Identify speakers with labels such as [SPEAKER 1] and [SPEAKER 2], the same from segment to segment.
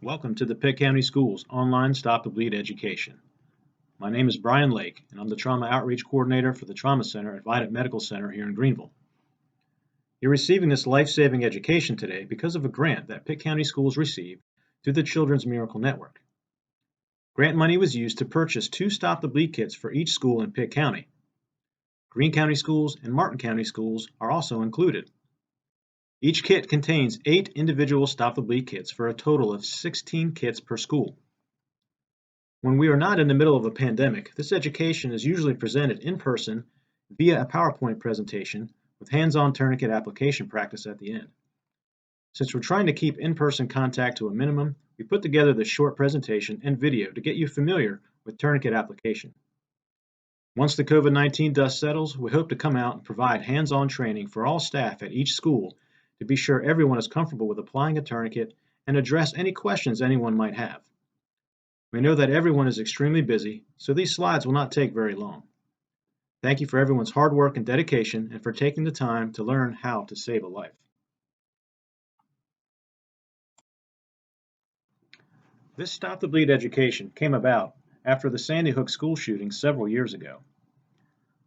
[SPEAKER 1] Welcome to the Pitt County Schools online Stop the Bleed education. My name is Brian Lake, and I'm the Trauma Outreach Coordinator for the Trauma Center at Vidant Medical Center here in Greenville. You're receiving this life-saving education today because of a grant that Pitt County Schools received through the Children's Miracle Network. Grant money was used to purchase 2 Stop the Bleed kits for each school in Pitt County. Greene County Schools and Martin County Schools are also included. Each kit contains 8 individual Stop the Bleed kits for a total of 16 kits per school. When we are not in the middle of a pandemic, this education is usually presented in person via a PowerPoint presentation with hands-on tourniquet application practice at the end. Since we're trying to keep in-person contact to a minimum, we put together this short presentation and video to get you familiar with tourniquet application. Once the COVID-19 dust settles, we hope to come out and provide hands-on training for all staff at each school to be sure everyone is comfortable with applying a tourniquet and address any questions anyone might have. We know that everyone is extremely busy, so these slides will not take very long. Thank you for everyone's hard work and dedication and for taking the time to learn how to save a life. This Stop the Bleed education came about after the Sandy Hook school shooting several years ago.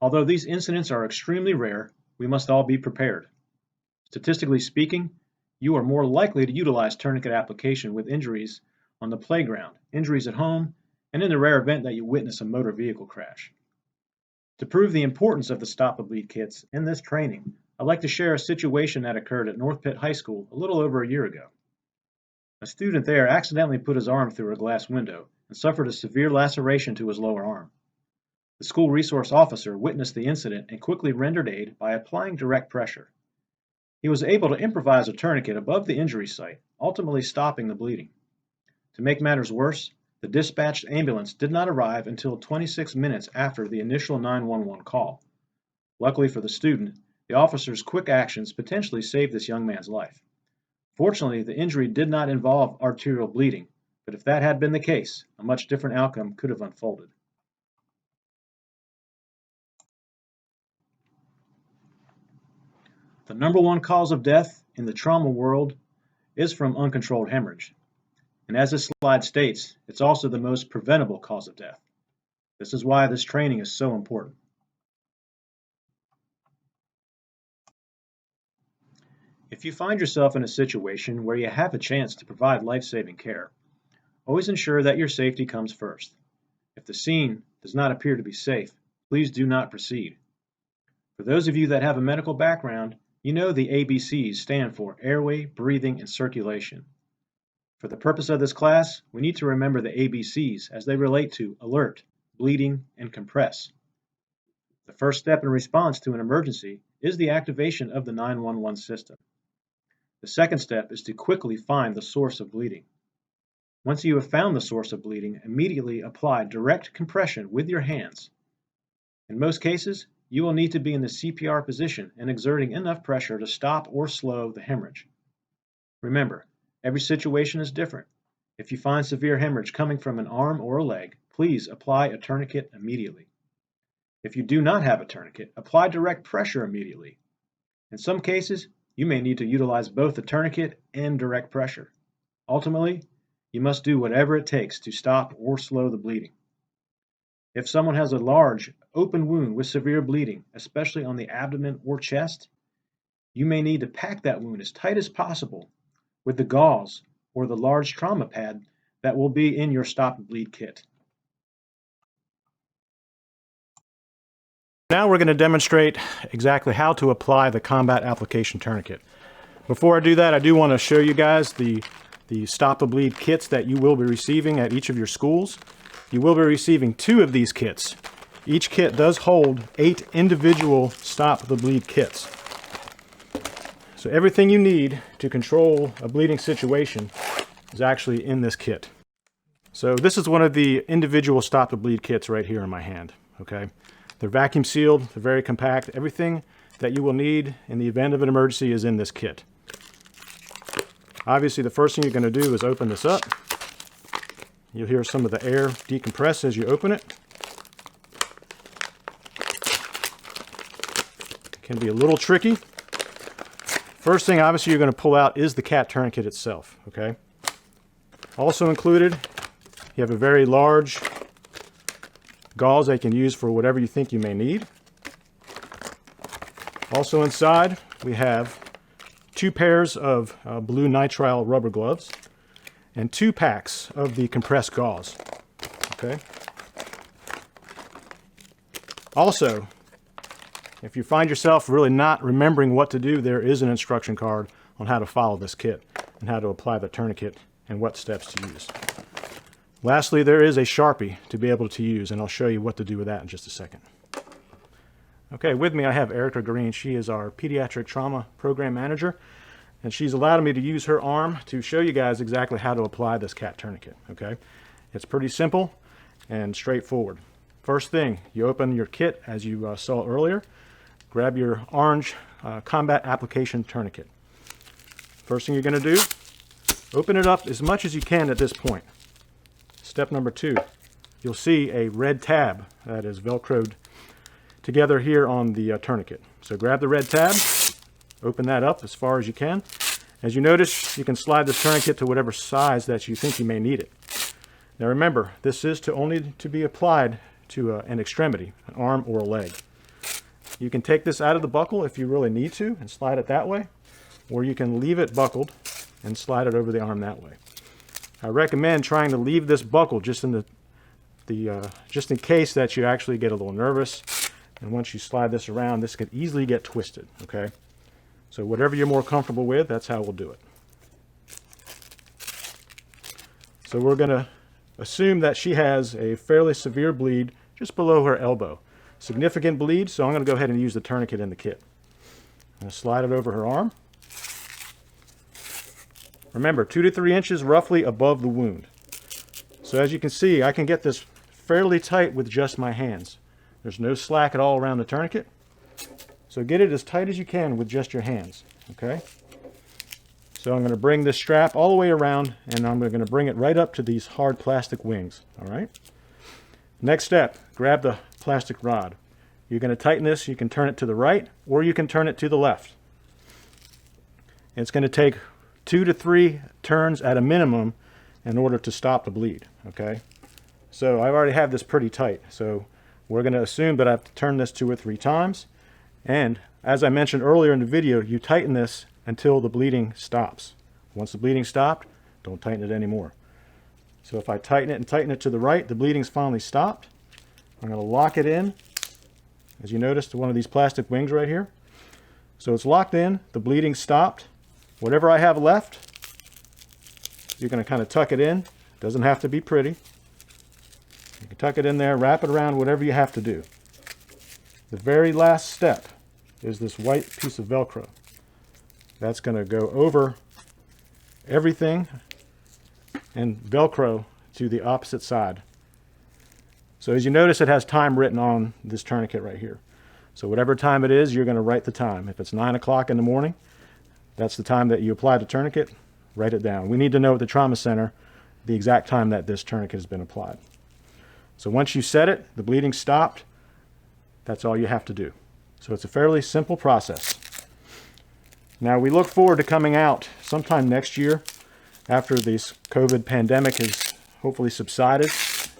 [SPEAKER 1] Although these incidents are extremely rare, we must all be prepared. Statistically speaking, you are more likely to utilize tourniquet application with injuries on the playground, injuries at home, and in the rare event that you witness a motor vehicle crash. To prove the importance of the Stop the Bleed kits in this training, I'd like to share a situation that occurred at North Pitt High School a little over a year ago. A student there accidentally put his arm through a glass window and suffered a severe laceration to his lower arm. The school resource officer witnessed the incident and quickly rendered aid by applying direct pressure. He was able to improvise a tourniquet above the injury site, ultimately stopping the bleeding. To make matters worse, the dispatched ambulance did not arrive until 26 minutes after the initial 911 call. Luckily for the student, the officer's quick actions potentially saved this young man's life. Fortunately, the injury did not involve arterial bleeding, but if that had been the case, a much different outcome could have unfolded. The number one cause of death in the trauma world is from uncontrolled hemorrhage. And as this slide states, it's also the most preventable cause of death. This is why this training is so important. If you find yourself in a situation where you have a chance to provide life-saving care, always ensure that your safety comes first. If the scene does not appear to be safe, please do not proceed. For those of you that have a medical background, you know the ABCs stand for airway, breathing, and circulation. For the purpose of this class, we need to remember the ABCs as they relate to alert, bleeding, and compress. The first step in response to an emergency is the activation of the 911 system. The second step is to quickly find the source of bleeding. Once you have found the source of bleeding, immediately apply direct compression with your hands. In most cases, you will need to be in the CPR position and exerting enough pressure to stop or slow the hemorrhage. Remember, every situation is different. If you find severe hemorrhage coming from an arm or a leg, please apply a tourniquet immediately. If you do not have a tourniquet, apply direct pressure immediately. In some cases, you may need to utilize both the tourniquet and direct pressure. Ultimately, you must do whatever it takes to stop or slow the bleeding. If someone has a large, open wound with severe bleeding, especially on the abdomen or chest, you may need to pack that wound as tight as possible with the gauze or the large trauma pad that will be in your Stop the Bleed kit.
[SPEAKER 2] Now we're going to demonstrate exactly how to apply the combat application tourniquet. Before I do that, I do want to show you guys the Stop the Bleed kits that you will be receiving at each of your schools. You will be receiving 2 of these kits. Each kit does hold 8 individual Stop the Bleed kits. So everything you need to control a bleeding situation is actually in this kit. So this is one of the individual Stop the Bleed kits right here in my hand. Okay, they're vacuum sealed, they're very compact. Everything that you will need in the event of an emergency is in this kit. Obviously, the first thing you're going to do is open this up. You'll hear some of the air decompress as you open it. It can be a little tricky. First thing, obviously, you're going to pull out is the cat tourniquet itself, okay? Also included, you have a very large gauze that you can use for whatever you think you may need. Also inside, we have 2 pairs of blue nitrile rubber gloves and 2 packs of the compressed gauze. Okay. Also, if you find yourself really not remembering what to do, there is an instruction card on how to follow this kit and how to apply the tourniquet and what steps to use. Lastly, there is a Sharpie to be able to use, and I'll show you what to do with that in just a second. Okay, with me I have Erica Green. She is our Pediatric Trauma Program Manager, and she's allowed me to use her arm to show you guys exactly how to apply this cat tourniquet. Okay, it's pretty simple and straightforward. First thing, you open your kit as you saw earlier. Grab your orange combat application tourniquet. First thing you're going to do, open it up as much as you can at this point. Step number 2, you'll see a red tab that is velcroed together here on the tourniquet. So grab the red tab, open that up as far as you can. As you notice, you can slide this tourniquet to whatever size that you think you may need it. Now remember, this is only to be applied to an extremity, an arm or a leg. You can take this out of the buckle if you really need to and slide it that way, or you can leave it buckled and slide it over the arm that way. I recommend trying to leave this buckle just in just in case that you actually get a little nervous, and once you slide this around, this could easily get twisted. Okay, so whatever you're more comfortable with, that's how we'll do it. So we're going to assume that she has a fairly severe bleed just below her elbow. Significant bleed, so I'm going to go ahead and use the tourniquet in the kit. I'm going to slide it over her arm. Remember, 2 to 3 inches roughly above the wound. So as you can see, I can get this fairly tight with just my hands. There's no slack at all around the tourniquet. So get it as tight as you can with just your hands. Okay? So I'm going to bring this strap all the way around, and I'm going to bring it right up to these hard plastic wings. All right? Next step, grab the plastic rod. You're going to tighten this. You can turn it to the right, or you can turn it to the left. It's going to take 2 to 3 turns at a minimum in order to stop the bleed. Okay, so I already have this pretty tight, so we're going to assume that I have to turn this 2 or 3 times, and as I mentioned earlier in the video, you tighten this until the bleeding stops. Once the bleeding stopped, don't tighten it anymore. So if I tighten it and tighten it to the right, the bleeding's finally stopped. I'm going to lock it in, as you notice, to one of these plastic wings right here. So it's locked in, the bleeding stopped. Whatever I have left, you're going to kind of tuck it in. Doesn't have to be pretty. You can tuck it in there, wrap it around, whatever you have to do. The very last step is this white piece of Velcro. That's going to go over everything and Velcro to the opposite side. So as you notice, it has time written on this tourniquet right here. So whatever time it is, you're going to write the time. If it's 9 o'clock in the morning, that's the time that you apply the tourniquet. Write it down. We need to know at the trauma center the exact time that this tourniquet has been applied. So once you set it, the bleeding stopped, that's all you have to do. So it's a fairly simple process. Now we look forward to coming out sometime next year after this COVID pandemic has hopefully subsided.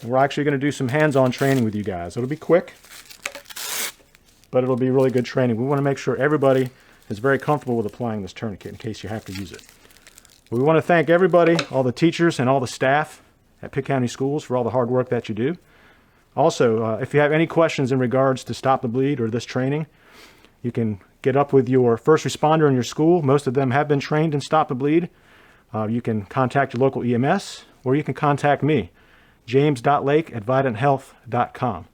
[SPEAKER 2] And we're actually going to do some hands-on training with you guys. It'll be quick, but it'll be really good training. We want to make sure everybody is very comfortable with applying this tourniquet in case you have to use it. We want to thank everybody, all the teachers and all the staff at Pitt County Schools for all the hard work that you do. Also, if you have any questions in regards to Stop the Bleed or this training, you can get up with your first responder in your school. Most of them have been trained in Stop the Bleed. You can contact your local EMS, or you can contact me, james.lake@vidanthealth.com.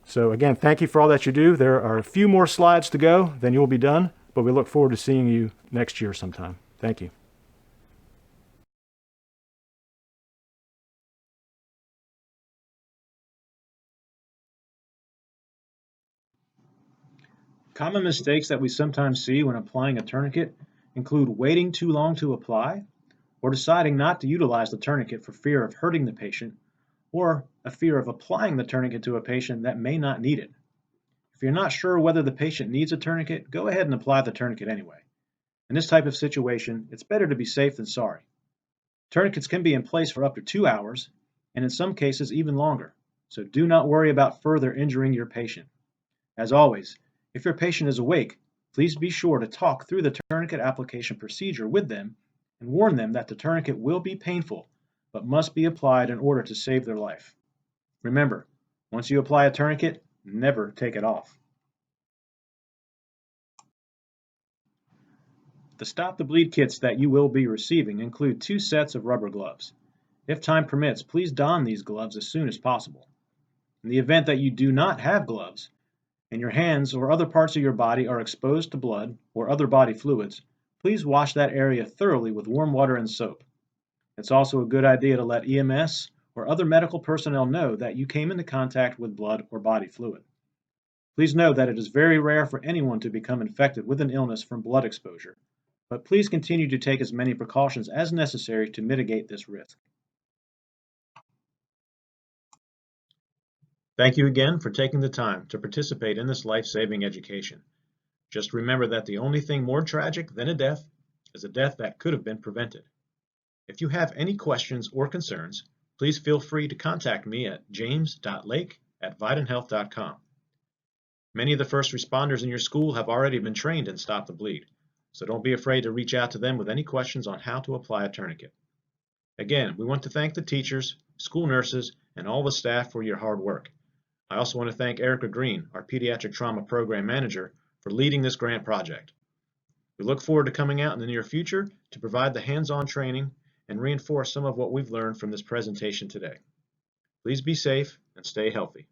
[SPEAKER 2] So again, thank you for all that you do. There are a few more slides to go, then you'll be done, but we look forward to seeing you next year sometime. Thank you.
[SPEAKER 1] Common mistakes that we sometimes see when applying a tourniquet include waiting too long to apply, or deciding not to utilize the tourniquet for fear of hurting the patient, or a fear of applying the tourniquet to a patient that may not need it. If you're not sure whether the patient needs a tourniquet, go ahead and apply the tourniquet anyway. In this type of situation, it's better to be safe than sorry. Tourniquets can be in place for up to 2 hours, and in some cases even longer, so do not worry about further injuring your patient. As always, if your patient is awake, please be sure to talk through the tourniquet application procedure with them and warn them that the tourniquet will be painful, but must be applied in order to save their life. Remember, once you apply a tourniquet, never take it off. The Stop the Bleed kits that you will be receiving include 2 sets of rubber gloves. If time permits, please don these gloves as soon as possible. In the event that you do not have gloves, and your hands or other parts of your body are exposed to blood or other body fluids, please wash that area thoroughly with warm water and soap. It's also a good idea to let EMS or other medical personnel know that you came into contact with blood or body fluid. Please know that it is very rare for anyone to become infected with an illness from blood exposure, but please continue to take as many precautions as necessary to mitigate this risk. Thank you again for taking the time to participate in this life-saving education. Just remember that the only thing more tragic than a death is a death that could have been prevented. If you have any questions or concerns, please feel free to contact me at james.lake@videnhealth.com. Many of the first responders in your school have already been trained in Stop the Bleed, so don't be afraid to reach out to them with any questions on how to apply a tourniquet. Again, we want to thank the teachers, school nurses, and all the staff for your hard work. I also want to thank Erica Green, our Pediatric Trauma Program Manager, for leading this grant project. We look forward to coming out in the near future to provide the hands-on training and reinforce some of what we've learned from this presentation today. Please be safe and stay healthy.